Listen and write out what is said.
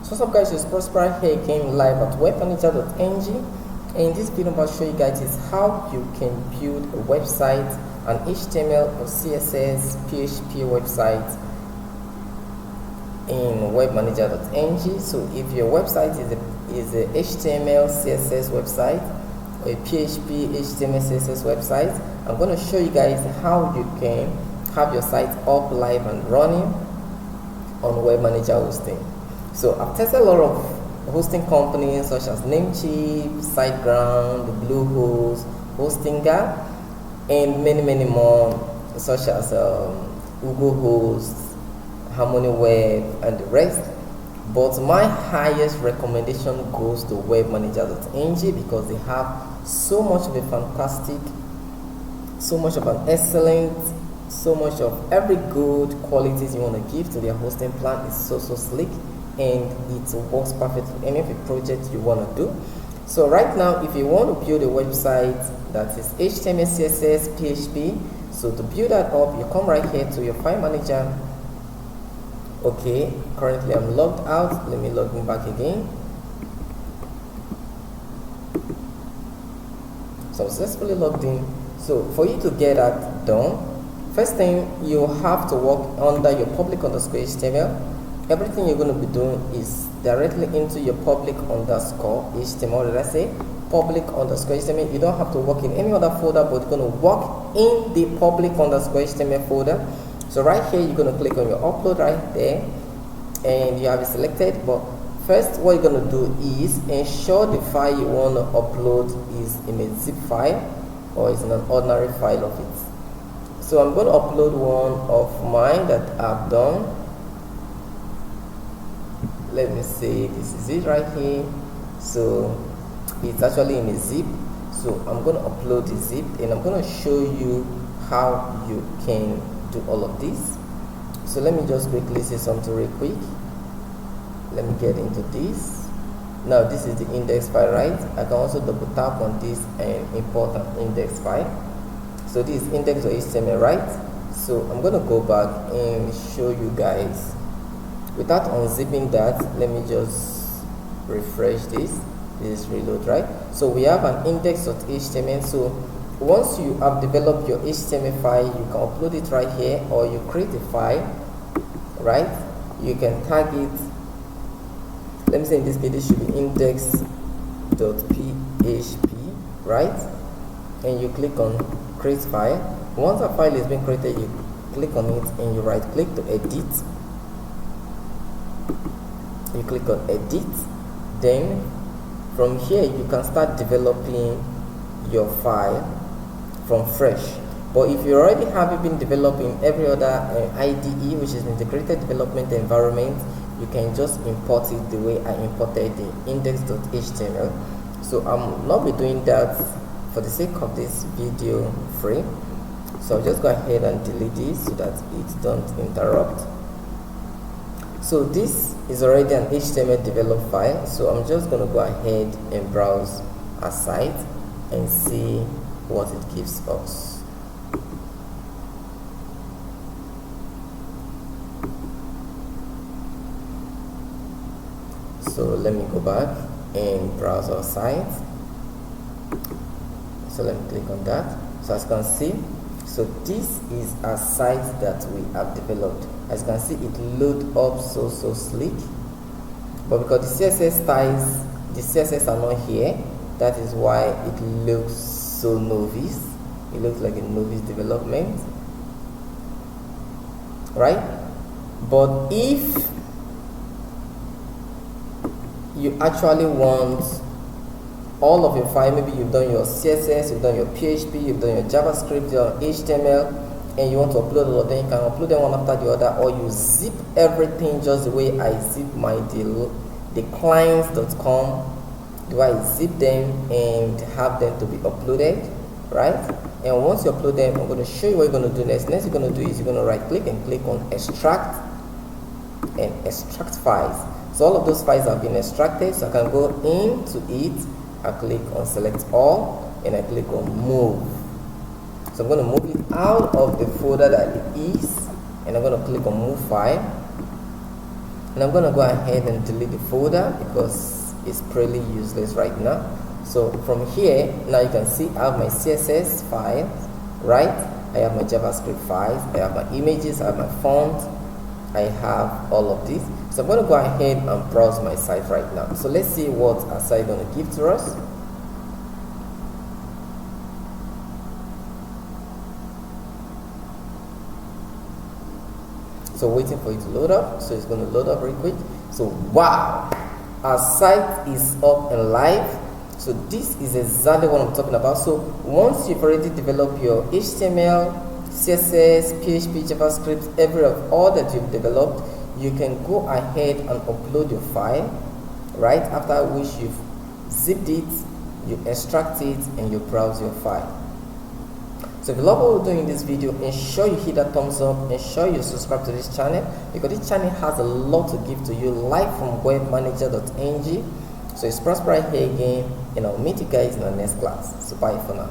So what's up guys, it's Prosper here again live at WebManager.NG. In this video I'm going to show you guys is how you can build a website, an HTML or CSS, PHP website in WebManager.NG. So if your website is a HTML, CSS website or a PHP, HTML, CSS website, I'm going to show you guys how you can have your site up, live and running on WebManager hosting. So I've tested a lot of hosting companies such as Namecheap, SiteGround, Bluehost, Hostinga, and many more, such as Google Hosts, Harmony Web, and the rest. But my highest recommendation goes to WebManager.NG because they have so much of a fantastic, so much of an excellent, so much of every good qualities you want to give to their hosting plan. Is so slick and it works perfectly for any of the projects you want to do. So right now, if you want to build a website that is HTML, CSS, PHP, so to build that up, you come right here to your file manager. Okay, currently I'm logged out. Let me log in back again. Successfully logged in. So for you to get that done, first thing you have to work under your public_HTML. Everything you're going to be doing is directly into your public_HTML. Did I say public_HTML? You don't have to work in any other folder, but you're going to work in the public_HTML folder. So right here, you're going to click on your upload right there, and you have it selected. But first, what you're going to do is ensure the file you want to upload is in a zip file or is in an ordinary file of it. So I'm going to upload one of mine that I've done. Let me say this is it right here. So it's actually in a zip. So I'm going to upload the zip and I'm going to show you how you can do all of this. So let me just quickly say something real quick. Let me get into this. Now this is the index file, right? I can also double tap on this and import an index file. So this is index.html, right? So I'm going to go back and show you guys. Without unzipping that, let me just refresh this. This is reload, right? So we have an index.html. So once you have developed your HTML file, you can upload it right here, or you create a file, right? You can tag it. Let me say in this case, this should be index.php, right? And you click on create file. Once a file is being created, you click on it and you right click to edit. You click on edit, then from here you can start developing your file from fresh. But if you already have it been developing every other IDE, which is integrated development environment, you can just import it the way I imported the index.html. So I'm not be doing that for the sake of this video frame. So I'll just go ahead and delete this so that it don't interrupt. So this is already an HTML developed file, so I'm just going to go ahead and browse a site and see what it gives us. So let me go back and browse our site. So let me click on that. So as you can see, so this is a site that we have developed. As you can see, it loads up so slick. But because the CSS styles, the CSS are not here, that is why it looks so novice. It looks like a novice development, right? But if you actually want all of your file, maybe you've done your CSS, you've done your PHP, you've done your JavaScript, your HTML, and you want to upload all of them, you can upload them one after the other, or you zip everything just the way I zip my the clients.com. Do I zip them and have them to be uploaded, right? And once you upload them, I'm going to show you what you're going to do next. Next you're going to do is you're going to right click and click on extract and extract files. So all of those files have been extracted, so I can go into it. I click on select all and I click on move. So I'm going to move it out of the folder that it is, and I'm going to click on move file. and I'm gonna go ahead and delete the folder because it's pretty useless right now. So from here, now you can see I have my CSS file, right? I have my JavaScript files, I have my images, I have my font, I have all of this. So I'm going to go ahead and browse my site right now. So let's see what our site going to give to us. So waiting for it to load up. So it's going to load up real quick. So wow, our site is up and live. So this is exactly what I'm talking about. So once you've already developed your HTML, CSS, PHP, JavaScript, all that you've developed, you can go ahead and upload your file, right? After which you've zipped it, you extract it, and you browse your file. So if you love what we're doing in this video, ensure you hit that thumbs up, ensure you subscribe to this channel, because this channel has a lot to give to you live from WebManager.NG. So it's Prosper here again, and I'll meet you guys in the next class. So bye for now.